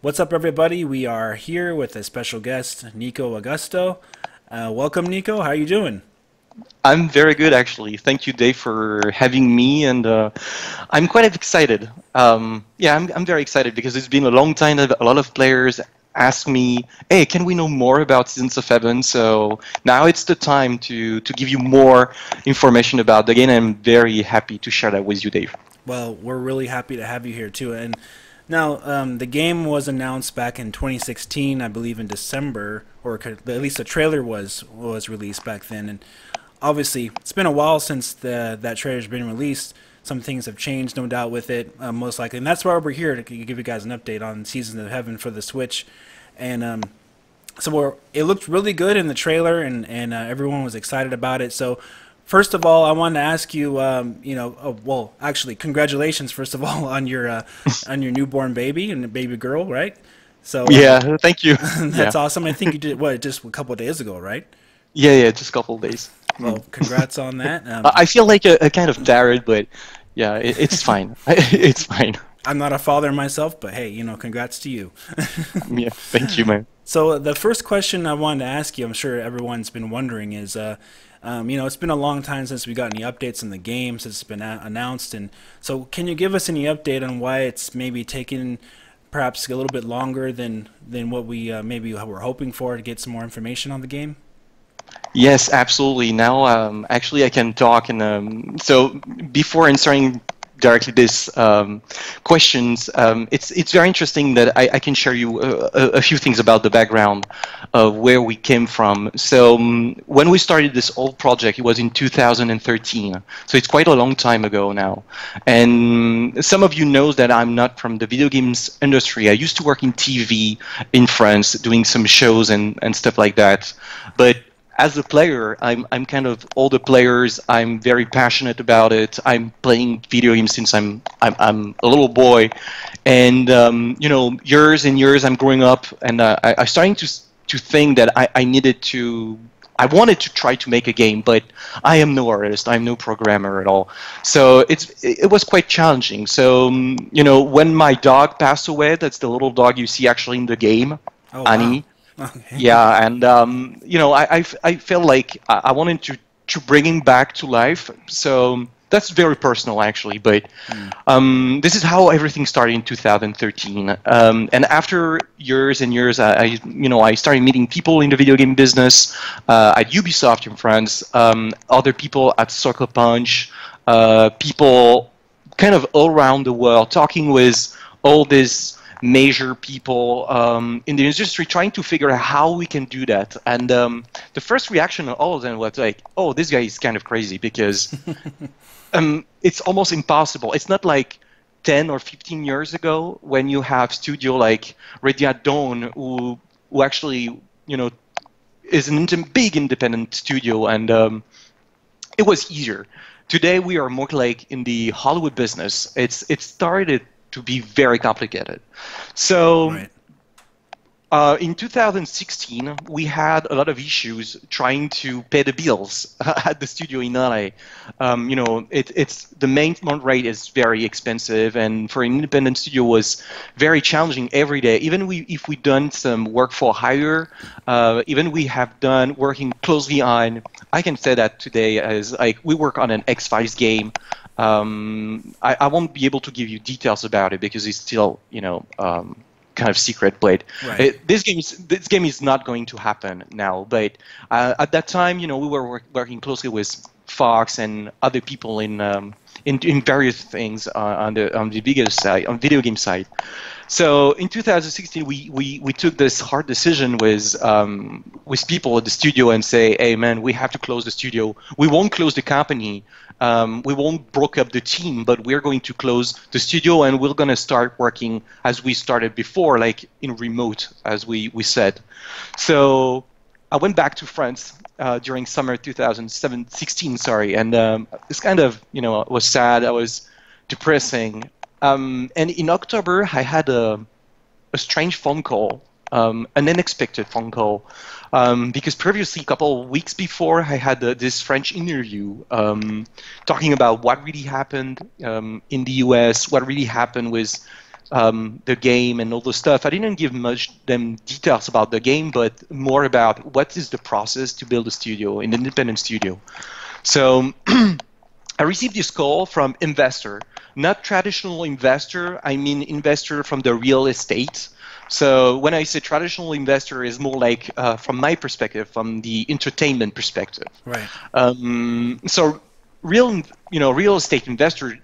What's up, everybody? We are here with a special guest, Nico Augusto. Welcome, Nico. How are you doing? I'm very good, actually. Thank you, Dave, for having me, and I'm quite excited. Yeah, I'm very excited because it's been a long time that a lot of players ask me, "Hey, can we know more about Seasons of Heaven?" So now it's the time to give you more information about the game, and I'm very happy to share that with you, Dave. Well, we're really happy to have you here too. And now, the game was announced back in 2016, I believe, in December, or at least the trailer was released back then. And obviously, it's been a while since that trailer's been released. Some things have changed, no doubt, with it, most likely. And that's why we're here to give you guys an update on Seasons of Heaven for the Switch. And it looked really good in the trailer, and everyone was excited about it. So, first of all, I wanted to ask you, well, actually, congratulations, first of all, on your newborn baby and the baby girl, right? So, Yeah, thank you. Yeah, that's awesome. I think you did what just a couple of days ago, right? yeah, just a couple of days. Mm. Well, congrats on that. I feel like a kind of tired, but yeah, it's fine. It's fine. I'm not a father myself, but hey, congrats to you. Yeah, thank you, man. So the first question I wanted to ask you, I'm sure everyone's been wondering, is, it's been a long time since we got any updates in the game, since it's been announced, and so can you give us any update on why it's maybe taken perhaps a little bit longer than what we maybe were hoping for to get some more information on the game? Yes, absolutely. Now, actually, I can talk, and so before answering directly this questions, it's very interesting that I can share you a few things about the background of where we came from. So when we started this old project, it was in 2013. So it's quite a long time ago now. And some of you know that I'm not from the video games industry. I used to work in TV in France, doing some shows and stuff like that. But as a player, I'm kind of all the players. I'm very passionate about it. I'm playing video games since I'm a little boy, and years and years I'm growing up, and I starting to think that I wanted to try to make a game, but I am no artist. I'm no programmer at all. So it was quite challenging. So when my dog passed away, that's the little dog you see actually in the game, Oh wow. Annie. Okay. Yeah, and I felt like I wanted to bring him back to life. So that's very personal, actually. But this is how everything started in 2013. And after years and years, I started meeting people in the video game business at Ubisoft in France, other people at Soccer Punch, people kind of all around the world, talking with all these major people in the industry trying to figure out how we can do that. And the first reaction of all of them was like, oh, this guy is kind of crazy because it's almost impossible. It's not like 10 or 15 years ago when you have studio like Ready at Dawn who actually, is an big independent studio, and it was easier. Today we are more like in the Hollywood business. It started to be very complicated. So Right. in 2016, we had a lot of issues trying to pay the bills at the studio in LA. It's the maintenance rate is very expensive, and for an independent studio was very challenging every day. Even if we done some work for hire, even we have done working closely on. I can say that today as like we work on an X-Files game. I won't be able to give you details about it because it's still, kind of secret. But Right. this game is not going to happen now. But at that time, we were working closely with Fox and other people in various things on the biggest side, on video game side. So in 2016, we took this hard decision with people at the studio and say, hey man, we have to close the studio. We won't close the company. We won't break up the team, but we're going to close the studio and we're going to start working as we started before, like in remote, as we said. So I went back to France during summer 2016, sorry, and it's kind of, was sad. I was depressing. And in October, I had a strange phone call, an unexpected phone call, because previously, a couple of weeks before, I had this French interview talking about what really happened in the US, what really happened with the game and all the stuff. I didn't give much them details about the game, but more about what is the process to build a studio, an independent studio. So I received this call from investor, not traditional investor. I mean investor from the real estate. So when I say traditional investor, is more like from my perspective, from the entertainment perspective. Right. So real estate investor,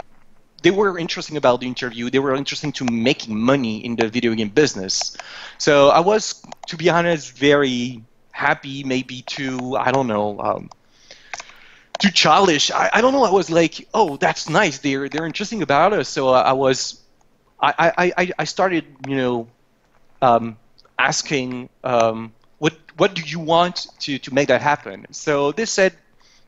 they were interesting about the interview. They were interesting to making money in the video game business. So I was, to be honest, very happy, maybe too, I don't know, too childish. I don't know. I was like, oh, that's nice. They're interesting about us. So I started, asking, what do you want to make that happen? So they said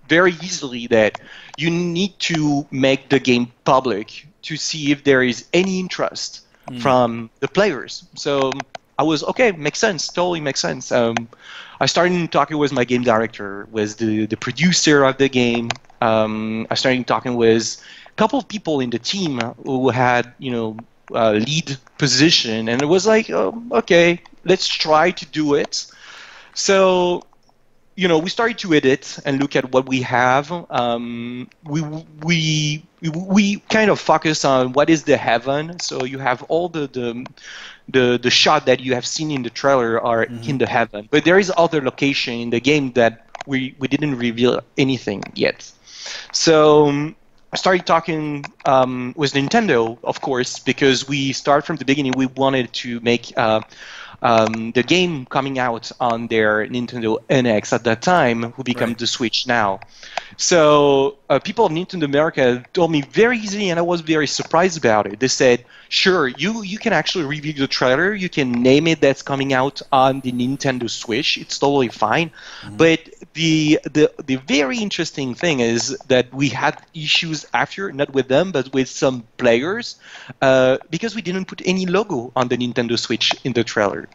very easily that you need to make the game public to see if there is any interest from the players. So I was, okay, makes sense, totally makes sense. I started talking with my game director, with the producer of the game. I started talking with a couple of people in the team who had, lead position, and it was like, oh, okay, let's try to do it. So, we started to edit and look at what we have. We kind of focus on what is the heaven. So you have all the shot that you have seen in the trailer are in the heaven, but there is other location in the game that we didn't reveal anything yet. So I started talking with Nintendo, of course, because we start from the beginning. We wanted to make the game coming out on their Nintendo NX at that time, who became the Switch now. So people of Nintendo America told me very easily, and I was very surprised about it. They said, sure, you can actually review the trailer. You can name it that's coming out on the Nintendo Switch. It's totally fine. But the very interesting thing is that we had issues after, not with them, but with some players, because we didn't put any logo on the Nintendo Switch in the trailer.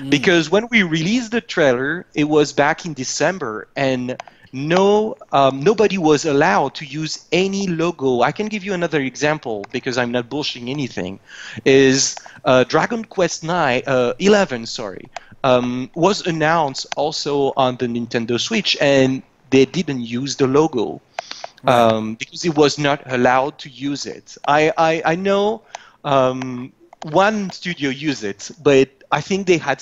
Because when we released the trailer, it was back in December, and nobody was allowed to use any logo. I can give you another example because I'm not bullshitting anything. Is Dragon Quest 11, was announced also on the Nintendo Switch, and they didn't use the logo because it was not allowed to use it. I know one studio used it, but I think they had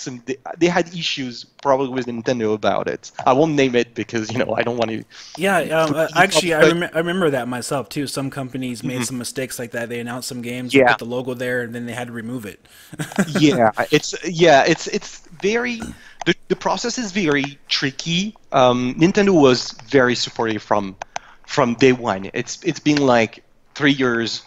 issues probably with Nintendo about it. I won't name it because I don't want to. Yeah, actually, I remember that myself too. Some companies made some mistakes like that. They announced some games, put the logo there, and then they had to remove it. It's very. The process is very tricky. Nintendo was very supportive from day one. It's been like 3 years,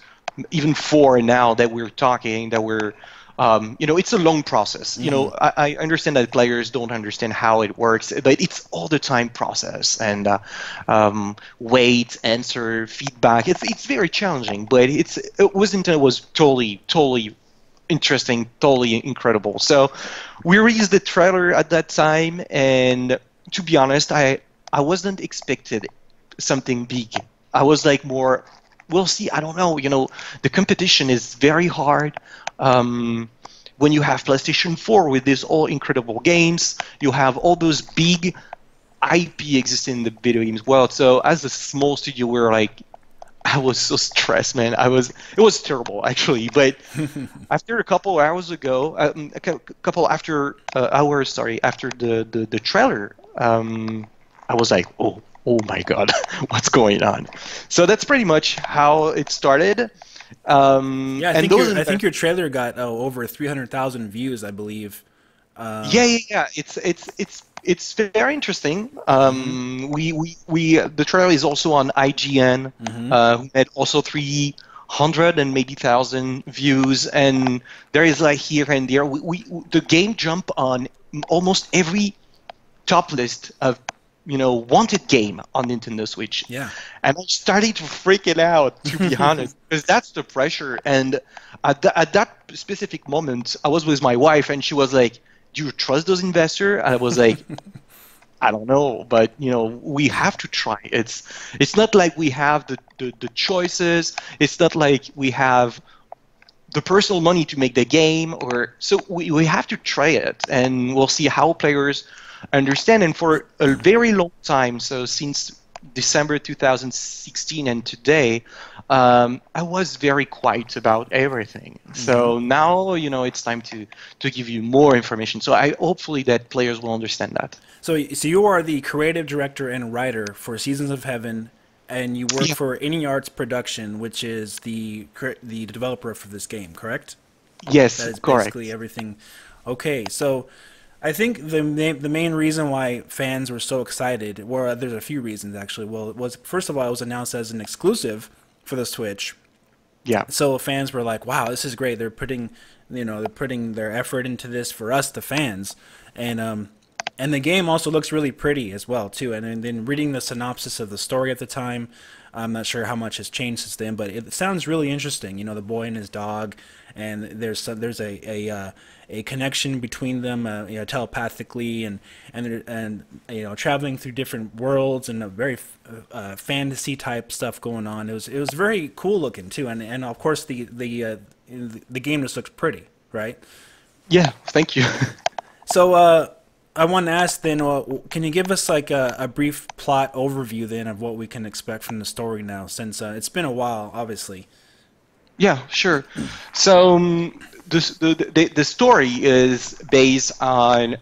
even 4 now that we're talking, that we're. It's a long process. I understand that players don't understand how it works, but it's all the time process and wait, answer, feedback. It's very challenging, but Nintendo was totally interesting, totally incredible. So we released the trailer at that time, and to be honest, I wasn't expected something big. I was like more, we'll see. I don't know. The competition is very hard. When you have PlayStation 4 with these all incredible games, you have all those big IP existing in the video games world. So as a small studio, I was so stressed, man. It was terrible actually. But after a couple hours after the trailer, I was like, oh my God, what's going on? So that's pretty much how it started. I think your trailer got over 300,000 views, I believe. It's very interesting. The trailer is also on IGN. Who had also 300 and maybe 1,000 views, and there is like here and there. The game jumped on almost every top list of wanted game on Nintendo Switch. Yeah. And I started to freak it out, to be honest, because that's the pressure. And at that specific moment, I was with my wife, and she was like, "Do you trust those investors?" I was like, "I don't know, but we have to try." It's not like we have the choices. It's not like we have the personal money to make the game, or so we have to try it, and we'll see how players understand. And for a very long time, so since December 2016 and today, I was very quiet about everything. So now, it's time to give you more information. So I hopefully that players will understand that. So you are the creative director and writer for Seasons of Heaven, and you work Yeah. for Any Arts Production, which is the developer for this game, correct? That Yes, is correct. basically everything. Okay, so I think the main reason why fans were so excited, well, there's a few reasons actually. Well, it was first of all, it was announced as an exclusive for the Switch, Yeah. so fans were like, "Wow, this is great! They're putting their effort into this for us, the fans," and the game also looks really pretty as well too. And then reading the synopsis of the story at the time, I'm not sure how much has changed since then, but it sounds really interesting. The boy and his dog, and there's a connection between them, telepathically, and traveling through different worlds, and a very fantasy type stuff going on. It was very cool looking too, and of course the game just looks pretty, right? Yeah, thank you. So I want to ask then, can you give us like a brief plot overview then of what we can expect from the story now, since it's been a while, obviously. Yeah, sure. So the story is based on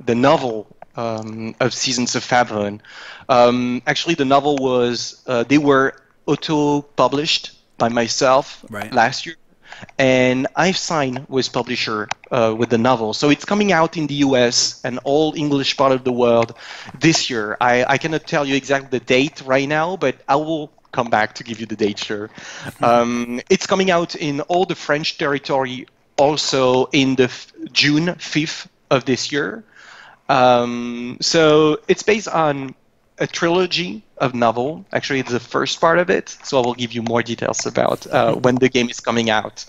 the novel of Seasons of Heaven. Actually, the novel was they were auto-published by myself Right. last year, and I've signed with publisher with the novel. So it's coming out in the US and all English part of the world this year. I cannot tell you exactly the date right now, but I will come back to give you the date, sure. It's coming out in all the French territory also in the June 5th of this year. So it's based on a trilogy of novel. Actually, it's the first part of it, so I will give you more details about when the game is coming out.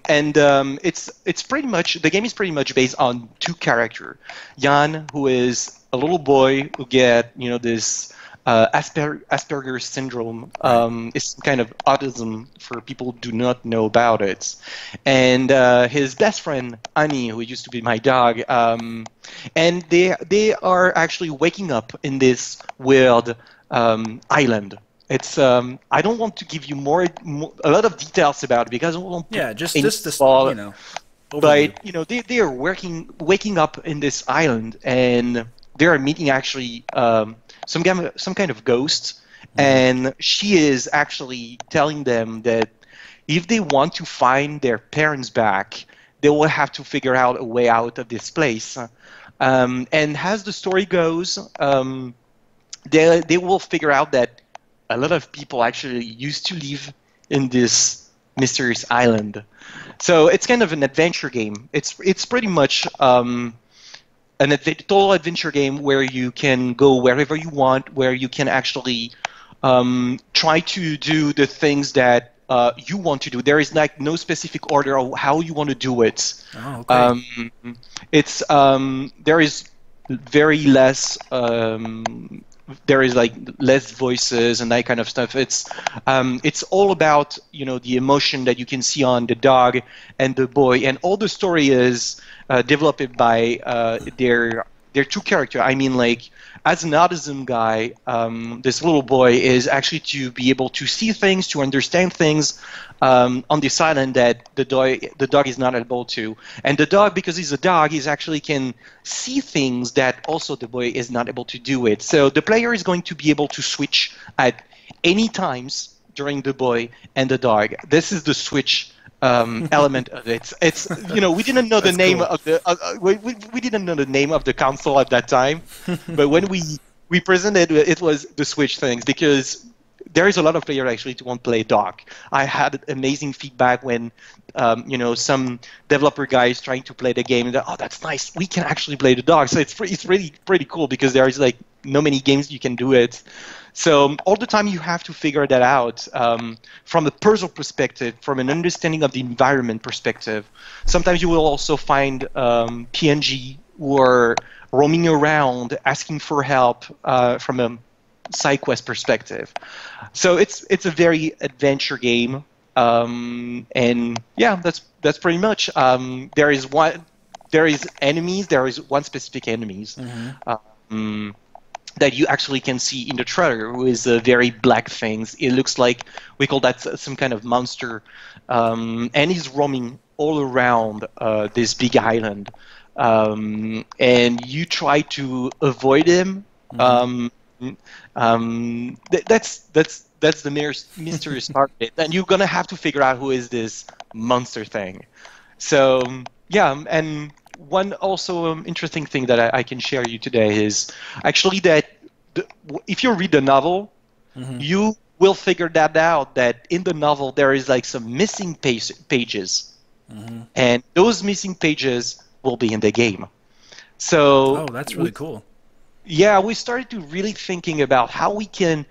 It's pretty much, the game is pretty much based on two characters. Jan, who is a little boy who get this Asperger's syndrome. It's kind of autism for people who do not know about it. And his best friend, Annie, who used to be my dog, and they are actually waking up in this weird island. It's I don't want to give you a lot of details about it because I don't want to Yeah, just any this, spoil- overview. but they are waking up in this island, and they are meeting actually some kind of ghost, and she is actually telling them that if they want to find their parents back, they will have to figure out a way out of this place. And as the story goes, they will figure out that a lot of people actually used to live in this mysterious island. So it's kind of an adventure game. It's pretty much total adventure game where you can go wherever you want, where you can actually try to do the things that you want to do. There is like no specific order of how you want to do it. Oh, okay. There is very less. There is like less voices and that kind of stuff. It's all about the emotion that you can see on the dog and the boy, and all the story is developed by their two characters. I mean, like, as an autism guy, this little boy is actually to be able to see things, to understand things on this island that the dog is not able to. And the dog, because he's a dog, he actually can see things that also the boy is not able to do it. So the player is going to be able to switch at any times during the boy and the dog. This is the switch element of it. It's we didn't know the name cool. of the we didn't know the name of the console at that time, but when we presented it was the Switch things, because there is a lot of players actually who want to play dog. I had amazing feedback when some developer guys trying to play the game and that's nice, we can actually play the dog. So it's really pretty cool because there is like no many games you can do it. So all the time you have to figure that out from a puzzle perspective, from an understanding of the environment perspective. Sometimes you will also find PNG who are roaming around asking for help from a side quest perspective. So it's a very adventure game. And yeah, that's pretty much. There is enemies. There is one specific enemies. Um, that you actually can see in the trailer with very black things. It looks like we call that some kind of monster, and he's roaming all around this big island, and you try to avoid him. That's the mysterious part of it, and you're gonna have to figure out who is this monster thing. So yeah, and one also interesting thing that I can share you today is actually that if you read the novel, you will figure that out, that in the novel there is like some missing pages, and those missing pages will be in the game. So Oh, that's really cool. yeah, we started to really thinking about how we can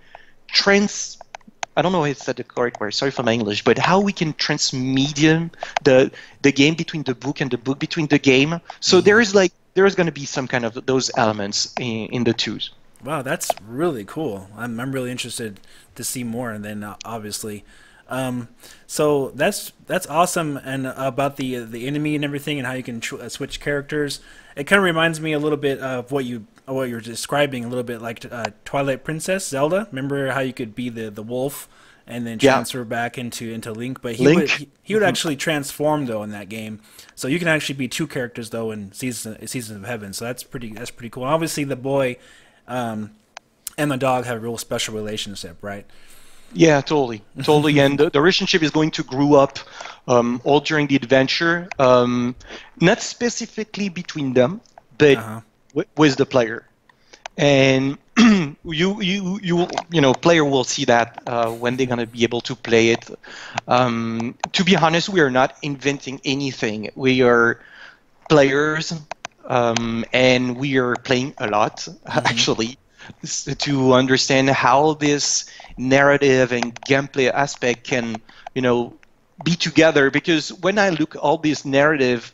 I don't know if it's the correct word, sorry for my English, but how we can transmedium the game between the book and the book between the game. So there is going to be some kind of those elements in the twos. Wow, that's really cool. I'm really interested to see more, and then obviously, so that's awesome. And about the enemy and everything, and how you can switch characters. It kind of reminds me a little bit of what you're describing, a little bit like Twilight Princess Zelda. Remember how you could be the wolf and then transfer back into Link, but he would actually transform though in that game. So you can actually be two characters though in Seasons of Heaven. So that's pretty cool. Obviously, the boy and the dog have a real special relationship, right? Yeah, totally. And the relationship is going to grow up all during the adventure, not specifically between them, but with the player. And player will see that when they're gonna be able to play it. To be honest, we are not inventing anything. We are players, and we are playing a lot actually, to understand how this narrative and gameplay aspect can, be together. Because when I look all these narrative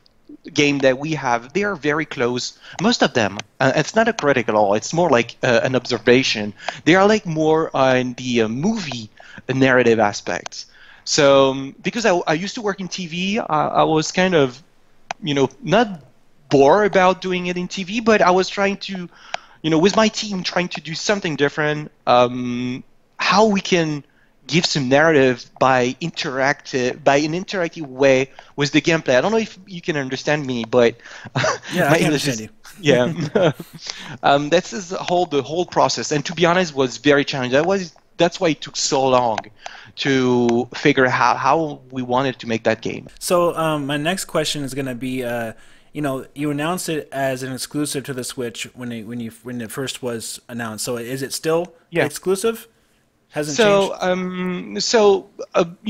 game that we have, they are very close. Most of them. It's not a critic at all. It's more like an observation. They are like more on the movie narrative aspects. So because I used to work in TV, I was kind of, not bored about doing it in TV, but I was trying to, with my team, trying to do something different. How we can give some narrative by an interactive way with the gameplay. I don't know if you can understand me, but yeah, I can understand you. Yeah, that's the whole process. And to be honest, was very challenging. That's why it took so long to figure out how we wanted to make that game. So my next question is going to be, you announced it as an exclusive to the Switch when it first was announced. So is it still exclusive? Hasn't changed?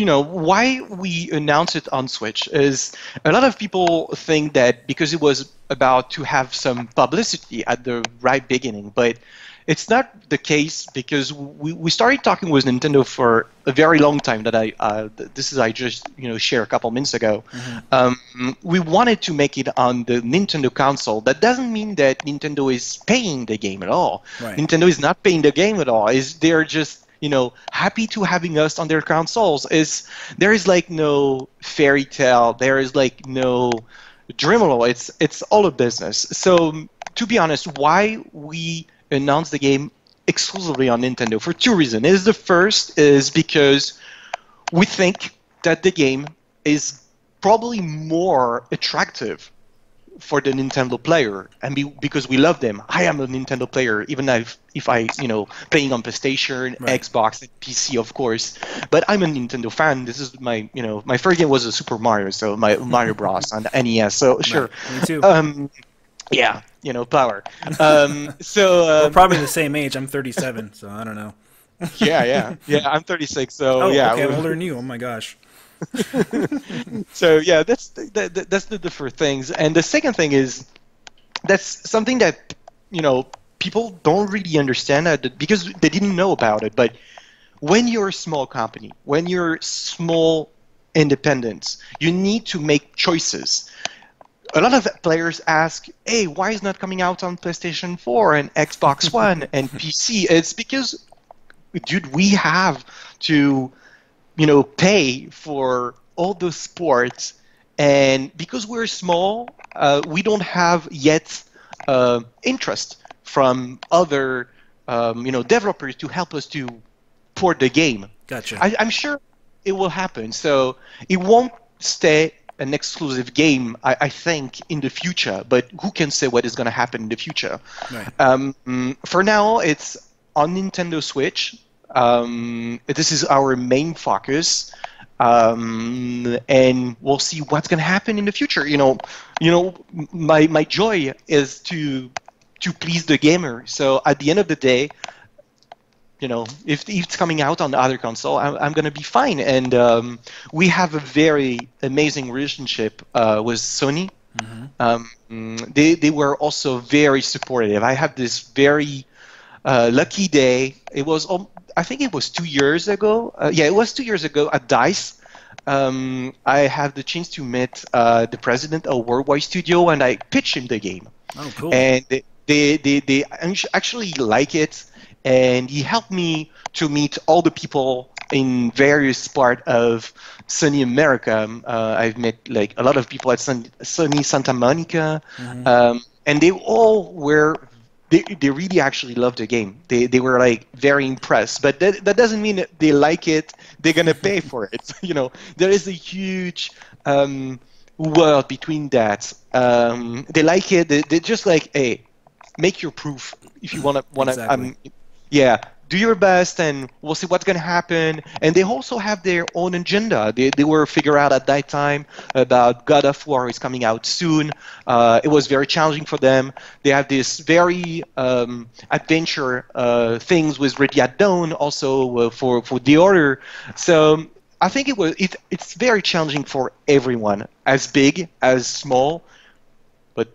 Why we announced it on Switch is a lot of people think that because it was about to have some publicity at the right beginning, but it's not the case, because we started talking with Nintendo for a very long time. That I just shared a couple minutes ago. We wanted to make it on the Nintendo console. That doesn't mean that Nintendo is paying the game at all. Right. Nintendo is not paying the game at all. They're just happy to having us on their consoles. There is like no fairy tale. There is like no dream at all. It's all a business. So to be honest, why we announced the game exclusively on Nintendo, for two reasons. The first is because we think that the game is probably more attractive for the Nintendo player, and because we love them. I am a Nintendo player, even if I playing on PlayStation, right, Xbox, and PC, of course. But I'm a Nintendo fan. This is my my first game was a Super Mario, so my Mario Bros. On the NES. So sure, me too. Yeah, power. We're probably the same age. I'm 37, so I don't know. yeah. I'm 36, so yeah. Okay, I'm older than you. Oh my gosh. So yeah, that's the different things. And the second thing is that's something that people don't really understand because they didn't know about it. But when you're a small company, when you're small independent, you need to make choices. A lot of players ask, hey, why is it not coming out on PlayStation 4 and Xbox One and PC? It's because, dude, we have to pay for all those sports, and because we're small, we don't have yet interest from other developers to help us to port the game. Gotcha. I'm sure it will happen. So it won't stay an exclusive game, I think, in the future. But who can say what is going to happen in the future? Right. For now, it's on Nintendo Switch. This is our main focus, and we'll see what's going to happen in the future. My joy is to please the gamer. So at the end of the day, if it's coming out on the other console, I'm going to be fine. And we have a very amazing relationship with Sony. They were also very supportive. I have this very lucky day. I think it was 2 years ago. It was 2 years ago at DICE. I had the chance to meet the president of Worldwide Studio, and I pitched him the game. Oh, cool. And they actually like it. And he helped me to meet all the people in various parts of Sony America. I've met like a lot of people at Sony Santa Monica, and they all were. They really actually loved the game. They were like very impressed. But that doesn't mean that they like it. They're gonna pay for it. There is a huge world between that. They like it. They're just like, hey, make your proof if you wanna. Exactly. Do your best, and we'll see what's going to happen. And they also have their own agenda. They were figured out at that time about God of War is coming out soon. It was very challenging for them. They have this very adventure things with Ready at Dawn, also for The Order. So I think it's very challenging for everyone, as big as small, but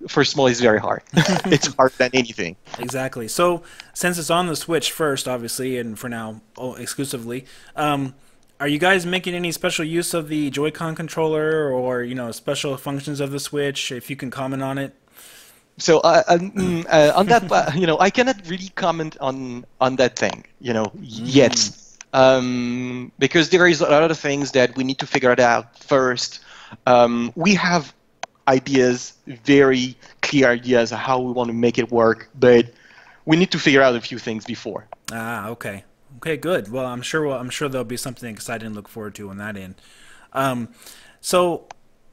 for small is very hard. It's harder than anything. Exactly. So since it's on the Switch first, obviously, and for now exclusively, are you guys making any special use of the Joy-Con controller or special functions of the Switch? If you can comment on it. So on that, I cannot really comment on that thing, yet, because there is a lot of things that we need to figure it out first. We have ideas, very clear ideas of how we want to make it work, but we need to figure out a few things before. Okay. Okay, good. Well, I'm sure there'll be something exciting to look forward to on that end.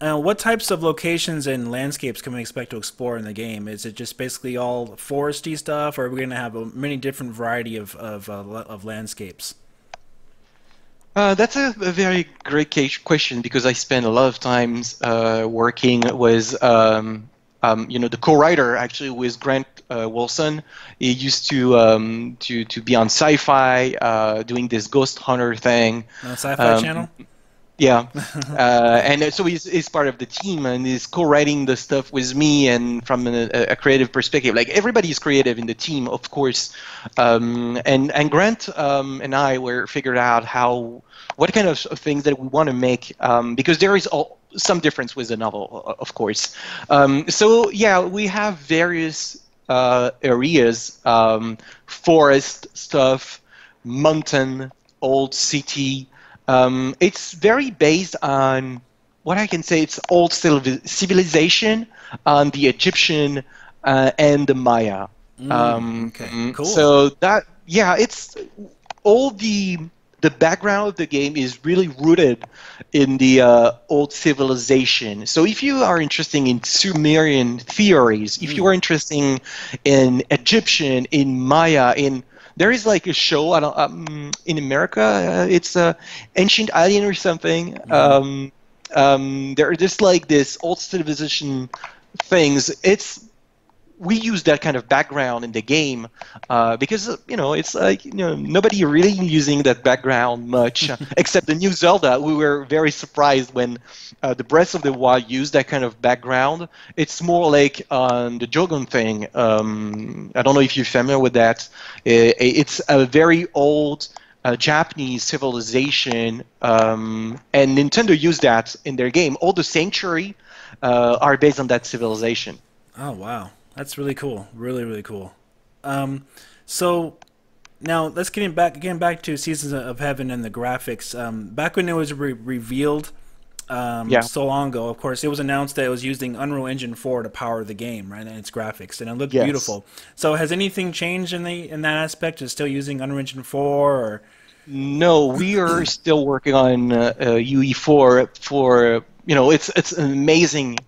What types of locations and landscapes can we expect to explore in the game? Is it just basically all foresty stuff, or are we going to have a many different variety of landscapes? That's a very great question, because I spend a lot of times working with the co-writer actually with Grant Wilson. He used to be on Sci-Fi doing this Ghost Hunter thing. Sci-Fi Channel. Yeah, and so he's part of the team, and he's co-writing the stuff with me, and from a creative perspective, like everybody is creative in the team, of course. And Grant and I were figured out what kind of things that we want to make, because there is some difference with the novel, of course. So yeah, we have various areas, forest stuff, mountain, old city. It's very based on what I can say. It's old civilization on the Egyptian and the Maya. Okay, cool. So it's all the background of the game is really rooted in the old civilization. So if you are interested in Sumerian theories, if you are interested in Egyptian, in Maya, there is like a show in America. It's Ancient Alien or something. There are just like this old civilization things. We use that kind of background in the game because it's like nobody really using that background much except the new Zelda. We were very surprised when the Breath of the Wild used that kind of background. It's more like on the Jogon thing. I don't know if you're familiar with that. It's a very old Japanese civilization, and Nintendo used that in their game. All the Sanctuary are based on that civilization. Oh wow. That's really cool. Really, really cool. So Now let's getting back to Seasons of Heaven and the graphics. Back when it was revealed Yeah. so long ago, of course, it was announced that it was using Unreal Engine 4 to power the game, right, and its graphics, and it looked Yes. beautiful. So has anything changed in that aspect? Is it still using Unreal Engine 4 or? No, we are still working on UE4 for, it's an amazing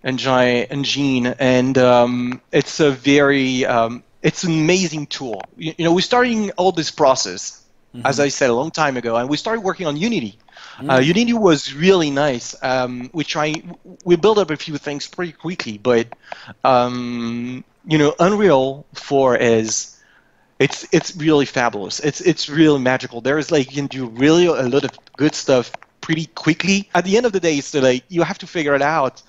engine, and it's a very it's an amazing tool. We're starting all this process, as Mm-hmm. I said a long time ago, and we started working on Unity. Unity was really nice. We built up a few things pretty quickly, but Unreal 4 is it's really fabulous. It's really magical. There's like you can do really a lot of good stuff pretty quickly. At the end of the day, it's like you have to figure it out.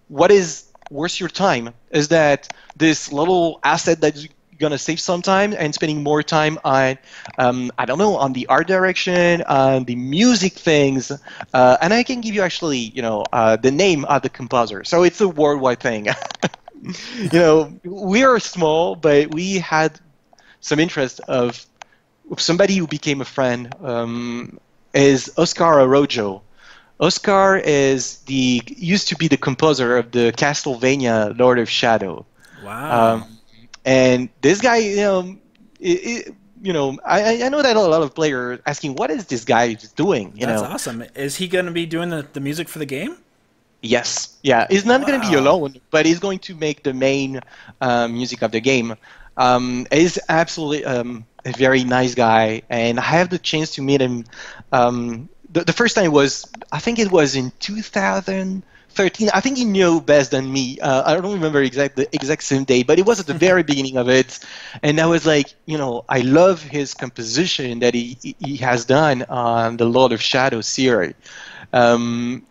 What is worth your time? Is that this little asset that's gonna save some time and spending more time on, I don't know, on the art direction, on the music things, and I can give you actually, the name of the composer. So it's a worldwide thing. We are small, but we had some interest of somebody who became a friend, is Oscar Arrojo. Oscar used to be the composer of the Castlevania Lord of Shadow. Wow. And this guy, I know that a lot of players are asking, what is this guy doing? That's awesome. Is he going to be doing the music for the game? Yes, yeah. He's not going to be Wow. alone, but he's going to make the main music of the game. He's absolutely a very nice guy, and I have the chance to meet him. The first time I think it was in 2013. I think he knew best than me. I don't remember the exact same day, but it was at the very beginning of it, and I was like, I love his composition that he has done on the Lord of Shadow series.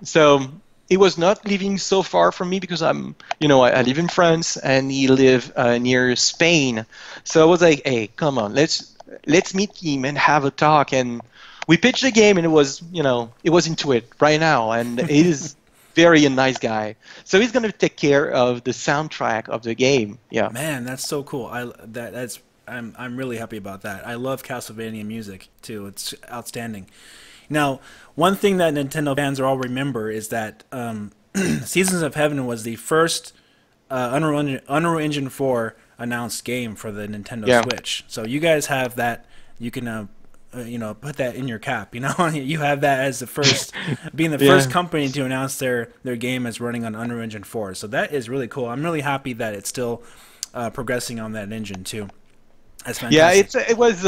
So he was not living so far from me because I live in France and he live near Spain. So I was like, hey, come on, let's meet him and have a talk. And we pitched the game, and it was into it right now, and he is very a nice guy. So he's gonna take care of the soundtrack of the game. Yeah. Man, that's so cool. I'm really happy about that. I love Castlevania music too. It's outstanding. Now, one thing that Nintendo fans will all remember is that Seasons of Heaven was the first Unreal Engine 4 announced game for the Nintendo Yeah. Switch. So you guys have that. You can put that in your cap. You have that as the first, being the Yeah. first company to announce their game as running on Unreal Engine 4. So that is really cool. I'm really happy that it's still progressing on that engine too. That's Yeah, fantastic. it was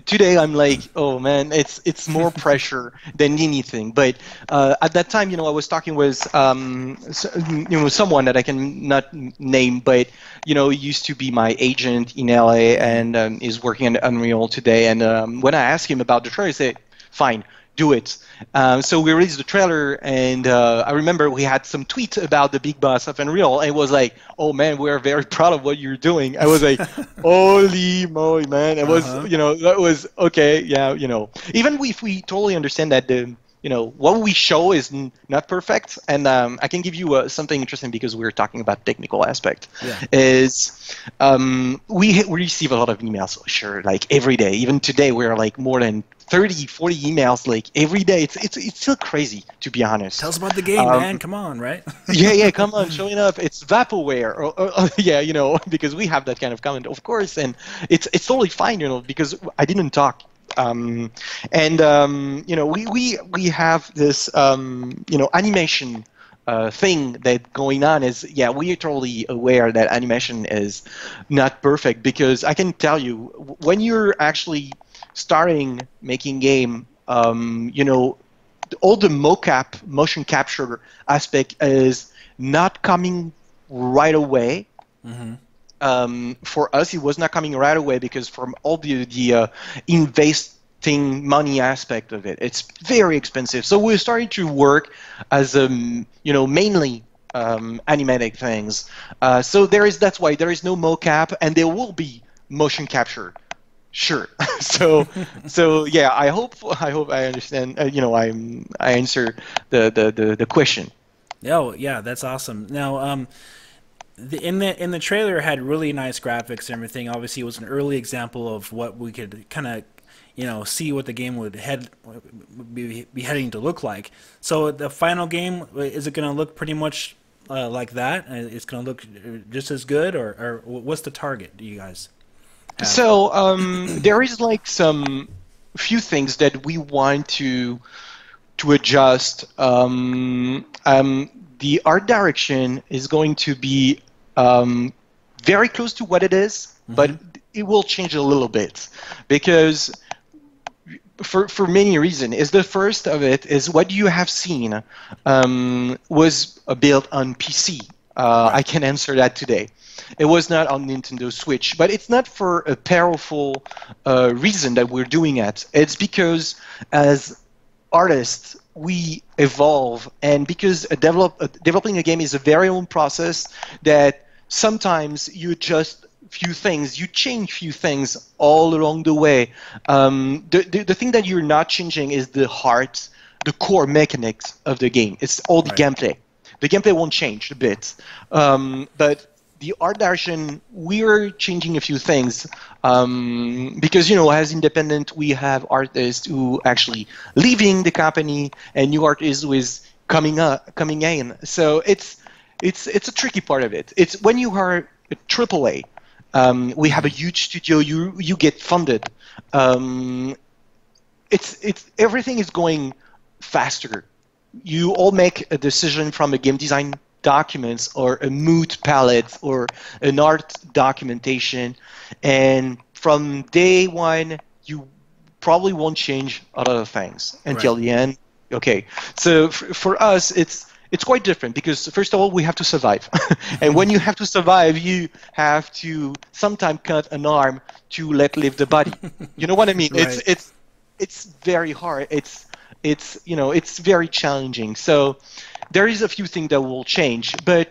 today I'm like, oh man, it's more pressure than anything. But at that time, I was talking with someone that I can not name, but he used to be my agent in LA and is working on Unreal today. And when I asked him about the trailer, he said, "Fine, do it." So we released the trailer, and I remember we had some tweet about the big boss of Unreal, and it was like, "Oh man, we're very proud of what you're doing." I was like, "Holy moly, man!" It was, Uh-huh. that was okay. Yeah, even if we totally understand that what we show is not perfect, and I can give you something interesting because we were talking about technical aspect. Yeah. Is we receive a lot of emails, sure, like every day. Even today, we're like more than 30, 40 emails like every day. It's still crazy, to be honest. Tell us about the game, man. Come on, right? Yeah, come on, showing up. It's vaporware, yeah, because we have that kind of comment, of course, and it's totally fine, because I didn't talk. And we have this animation thing that going on is, yeah, we are totally aware that animation is not perfect, because I can tell you, when you're actually starting making game, all the mocap, motion capture aspect is not coming right away. Mm-hmm. For us, it was not coming right away because from all the investing money aspect of it, it's very expensive. So we're starting to work as mainly animatic things. So that's why there is no mocap, and there will be motion capture. Sure. So yeah. I hope I understand. I answer the question. Oh, yeah, that's awesome. Now, In the trailer, it had really nice graphics and everything. Obviously, it was an early example of what we could kind of, see what the game would be heading to look like. So the final game, is it going to look pretty much like that? It's going to look just as good, or what's the target? Do you guys have? So there is like some few things that we want to adjust. The art direction is going to be very close to what it is, but it will change a little bit because for many reasons. Is the first of it is what you have seen was built on PC. Right. I can answer that today. It was not on Nintendo Switch, but it's not for a powerful reason that we're doing it. It's because as artists, we evolve, and because developing a game is a very long process that sometimes you adjust few things, you change few things all along the way. The thing that you're not changing is the heart, the core mechanics of the game. It's all the gameplay. The gameplay won't change a bit, but the art direction, we're changing a few things because, as independent, we have artists who actually leaving the company and new artists who is coming in. So it's a tricky part of it. It's when you are a AAA, we have a huge studio, you get funded. It's everything is going faster. You all make a decision from a game design documents or a mood palette or an art documentation, and from day one you probably won't change a lot of things until the end. Okay, so for us it's quite different because first of all we have to survive and when you have to survive you have to sometimes cut an arm to let live the body. You know what I mean? It's very hard. It's very challenging. So there is a few things that will change, but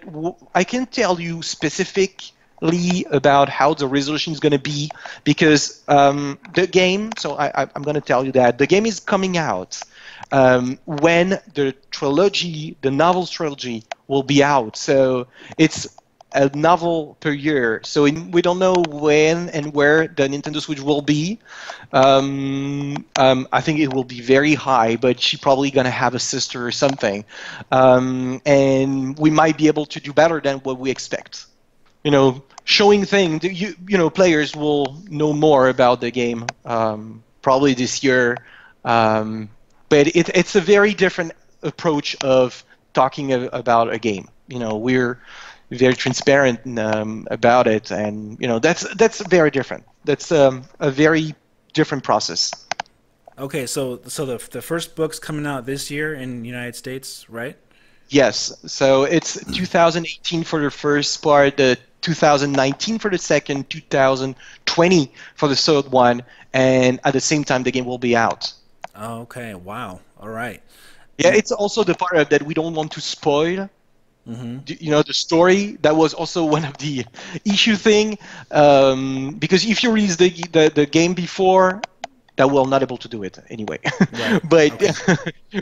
I can tell you specifically about how the resolution is going to be because the game, so I'm going to tell you that the game is coming out when the novel trilogy will be out. So it's a novel per year. So we don't know when and where the Nintendo Switch will be. I think it will be very high, but she's probably going to have a sister or something. And we might be able to do better than what we expect. Showing things, players will know more about the game probably this year. But it's a very different approach of talking about a game. We're very transparent about it, and that's very different. That's a very different process. Okay, so the first book's coming out this year in the United States, right? Yes. So it's 2018 for the first part, the 2019 for the second, 2020 for the third one, and at the same time the game will be out. Oh, okay. Wow. All right. Yeah, it's also the part of that we don't want to spoil. The story. That was also one of the issue thing, because if you release the game before, that we're not able to do it anyway. Right. But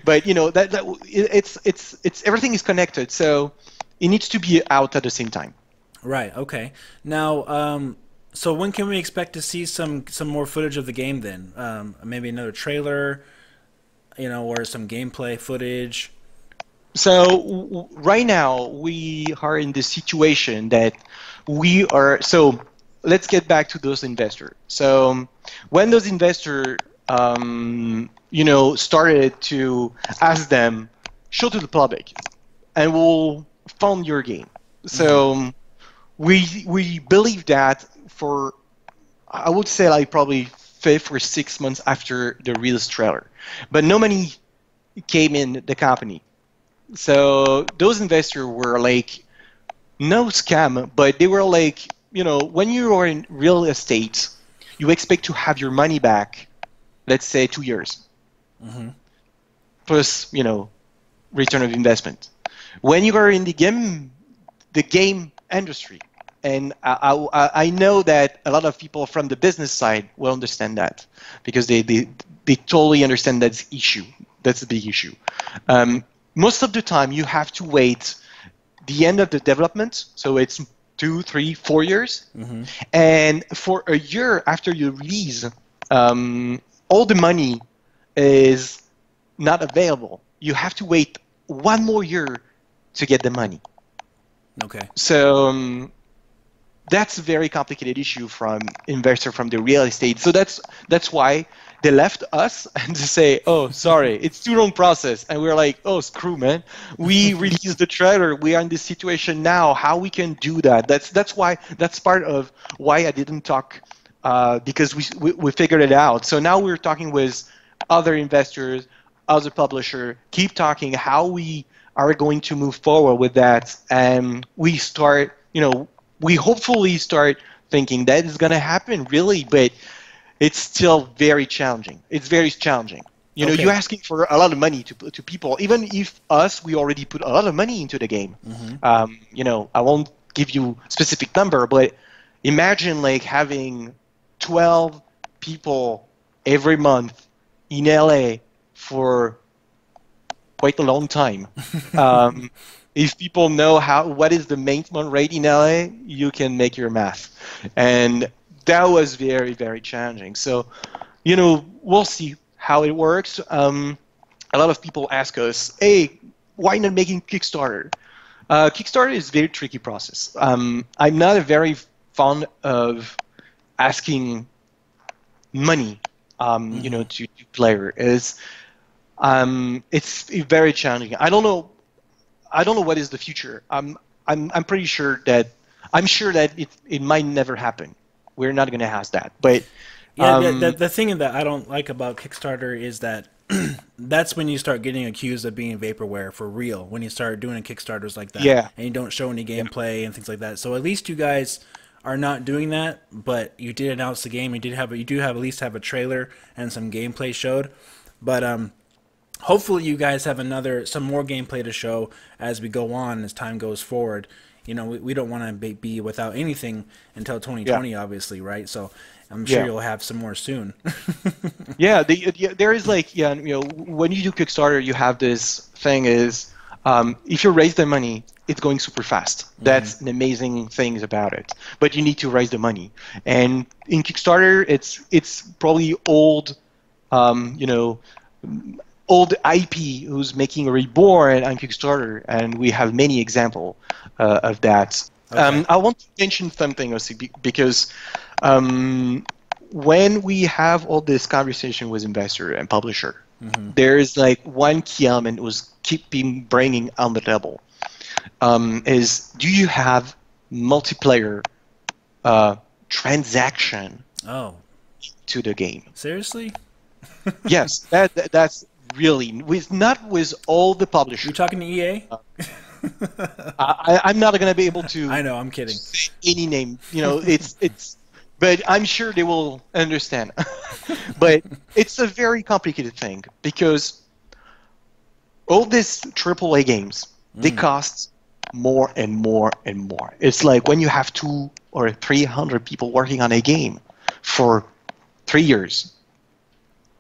but it's everything is connected, so it needs to be out at the same time. Right. Okay. Now, so when can we expect to see some more footage of the game then? Maybe another trailer, or some gameplay footage. So right now we are in this situation that we are. So let's get back to those investors. So when those investors, started to ask them, show to the public, and we'll fund your game. So we believe that for, I would say, like probably 5 or 6 months after the release trailer, but no money came in the company. So those investors were like, no scam, but they were like, when you are in real estate, you expect to have your money back, let's say 2 years, plus, return of investment. When you are in the game industry, and I know that a lot of people from the business side will understand that because they totally understand that issue. That's a big issue. Most of the time, you have to wait the end of the development, so it's 2, 3, 4 years. Mm-hmm. And for a year after you release, all the money is not available. You have to wait one more year to get the money. Okay. So that's a very complicated issue from investor from the real estate. So that's why they left us and to say, oh, sorry, it's too long process. And we're like, oh, screw, man. We released the trailer. We are in this situation now. How we can do that? That's part of why I didn't talk because we figured it out. So now we're talking with other investors, other publisher, keep talking how we are going to move forward with that. And we start, we hopefully start thinking that is going to happen, really, but it's still very challenging. It's very challenging. Okay. You're asking for a lot of money to people, even if we already put a lot of money into the game. Mm-hmm. I won't give you specific number, but imagine like having 12 people every month in LA for quite a long time. If people know what is the maintenance rate in LA, you can make your math. And that was very, very challenging. So, we'll see how it works. A lot of people ask us, hey, why not making Kickstarter? Kickstarter is a very tricky process. I'm not a very fond of asking money, to player. It's very challenging. I don't know what is the future. I'm pretty sure that it might never happen. We're not going to have that. But yeah, the thing that I don't like about Kickstarter is that that's when you start getting accused of being vaporware for real. When you start doing Kickstarters like that, yeah, and you don't show any gameplay and things like that. So at least you guys are not doing that. But you did announce the game. You do have at least have a trailer and some gameplay showed. But hopefully you guys have some more gameplay to show as we go on, as time goes forward. We don't want to be without anything until 2020, obviously, right? So I'm sure you'll have some more soon. There is when you do Kickstarter, you have this thing is if you raise the money, it's going super fast. That's an amazing thing about it. But you need to raise the money, and in Kickstarter, it's probably old, old IP who's making a reborn on Kickstarter, and we have many examples of that. Okay. I want to mention something also because when we have all this conversation with investor and publisher, there's like one key element was keeping bringing on the table is, do you have multiplayer transaction to the game? Seriously? Yes, that's really not with all the publishers. You're talking to EA? I'm not going to be able to. I know, I'm kidding. Say any name, it's, but I'm sure they will understand. But it's a very complicated thing because all these AAA games, they cost more and more and more. It's like when you have 200 or 300 people working on a game for 3 years,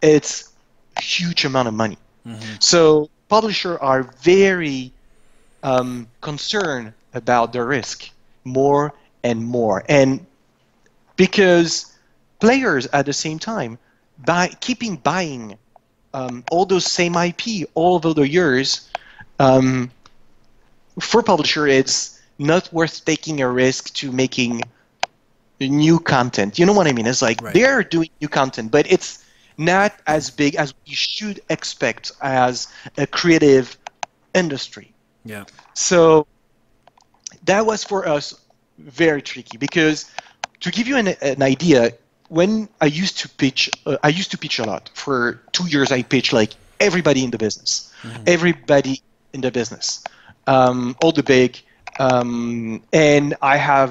it's a huge amount of money. So publishers are very concerned about the risk more and more, and because players at the same time keeping buying all those same IP all over the years, for publisher it's not worth taking a risk to making new content. You know what I mean? It's like they're doing new content, but it's not as big as we should expect as a creative industry. Yeah. So that was for us very tricky because, to give you an idea, when I used to pitch a lot. For 2 years, I pitched like everybody in the business, all the big, and I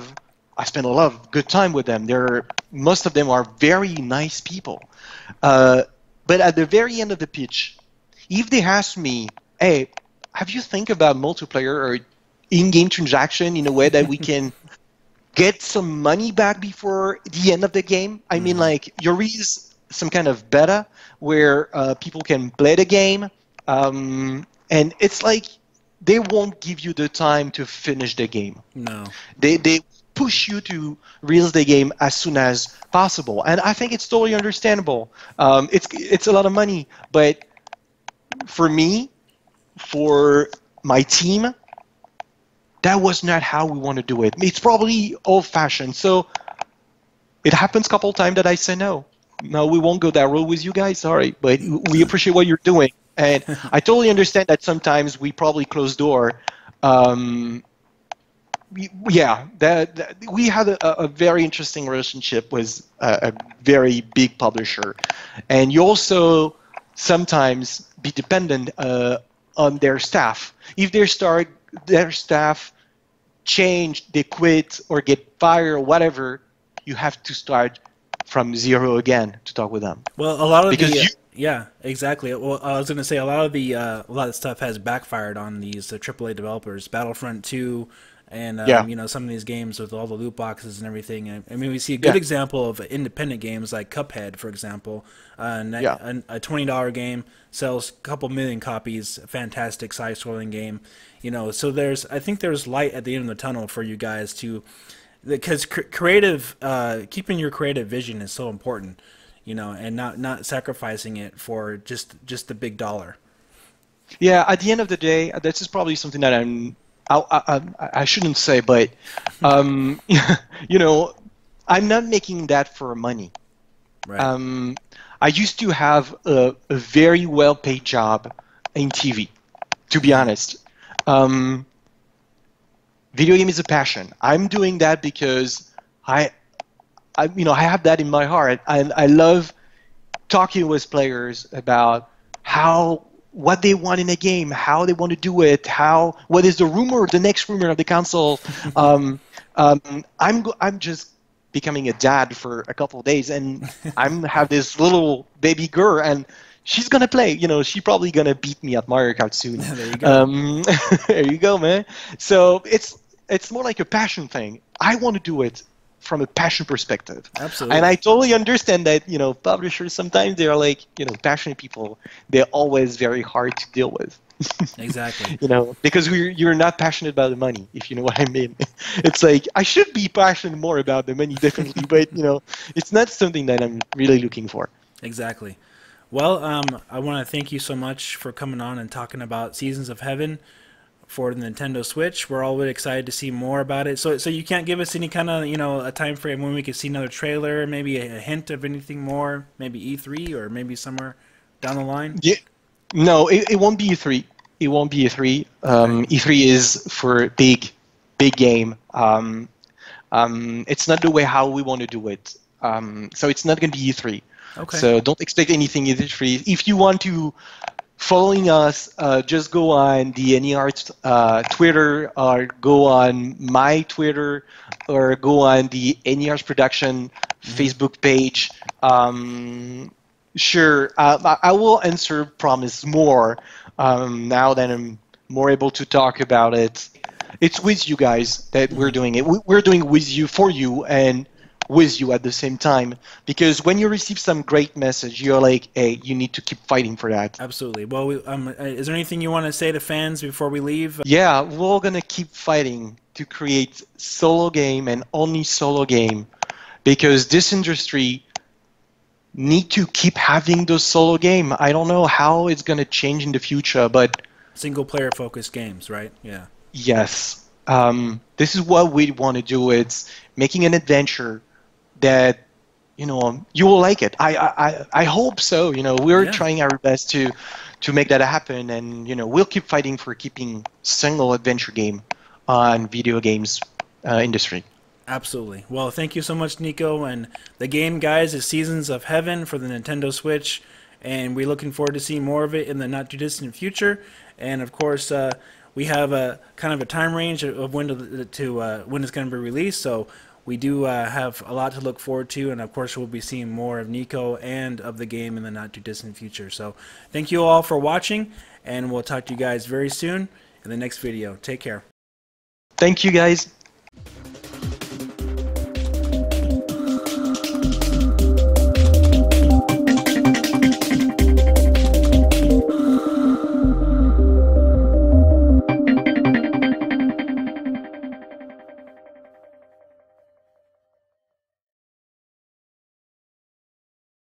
spent a lot of good time with them. Most of them are very nice people, but at the very end of the pitch, if they ask me, "Hey, have you think about multiplayer or in-game transaction in a way that we can get some money back before the end of the game?" I mean, like, you release some kind of beta where people can play the game, and it's like they won't give you the time to finish the game. No. They push you to release the game as soon as possible, and I think it's totally understandable. It's a lot of money, but for me, for my team, that was not how we want to do it. It's probably old-fashioned, so it happens a couple times that I say no. No, we won't go that road with you guys. Sorry, but we appreciate what you're doing, and I totally understand that sometimes we probably close door. Yeah, that we had a very interesting relationship with a very big publisher, and you also sometimes be dependent on their staff. If their staff change, they quit or get fired or whatever, you have to start from zero again to talk with them. Well, a lot of because yeah, exactly. Well, I was going to say a lot of stuff has backfired on these AAA developers. Battlefront 2 and you know, some of these games with all the loot boxes and everything. I mean, we see a good example of independent games like Cuphead, for example. A $20 game sells a couple million copies. Fantastic side-scrolling game. You know, so I think there's light at the end of the tunnel for you guys because keeping your creative vision is so important. You know, and not sacrificing it for just the big dollar. Yeah, at the end of the day, this is probably something that I shouldn't say, but you know, I'm not making that for money. Right. I used to have a very well-paid job in TV, to be honest. Video game is a passion. I'm doing that because I have that in my heart, and I love talking with players about what they want in a game, how they want to do it, what is the next rumor of the console. I'm just becoming a dad for a couple of days, and have this little baby girl, and she's gonna play. You know, she's probably gonna beat me at Mario Kart soon. There you go. There you go, man. So it's more like a passion thing. I want to do it from a passion perspective. Absolutely. And I totally understand that, you know, publishers sometimes they're like, you know, passionate people. They're always very hard to deal with. Exactly. You know, because you're not passionate about the money, if you know what I mean. It's like I should be passionate more about the money, definitely, but you know, it's not something that I'm really looking for. Exactly. Well, I want to thank you so much for coming on and talking about Seasons of Heaven for the Nintendo Switch. We're all really excited to see more about it. So you can't give us any kind of, you know, a time frame when we could see another trailer, maybe a hint of anything more, maybe E3 or maybe somewhere down the line? Yeah. No, it won't be E3. It won't be E3. E3 is for big game. It's not the way how we want to do it. So it's not going to be E3. Okay. So don't expect anything E3. If you want to following us, just go on the NER's Twitter, or go on my Twitter, or go on the NER's production Facebook page. Sure, I will answer promise more now that I'm more able to talk about it. It's with you guys that we're doing it. We're doing it with you, for you, and with you at the same time, because when you receive some great message, you're like, hey, you need to keep fighting for that. Absolutely. Well, is there anything you want to say to fans before we leave? Yeah, we're gonna keep fighting to create solo game and only solo game, because this industry need to keep having those solo game. I don't know how it's gonna change in the future, but single player focused games, right? Yeah. Yes. This is what we want to do. It's making an adventure that, you know, you will like it. I hope so. You know, we're trying our best to make that happen, and you know, we'll keep fighting for keeping single adventure game on video games industry. Absolutely. Well, thank you so much, Nico. And the game, guys, is Seasons of Heaven for the Nintendo Switch, and we're looking forward to seeing more of it in the not too distant future. And of course, we have a kind of a time range of when when it's going to be released. So we do have a lot to look forward to, and of course we'll be seeing more of Nico and of the game in the not too distant future. So thank you all for watching, and we'll talk to you guys very soon in the next video. Take care. Thank you, guys.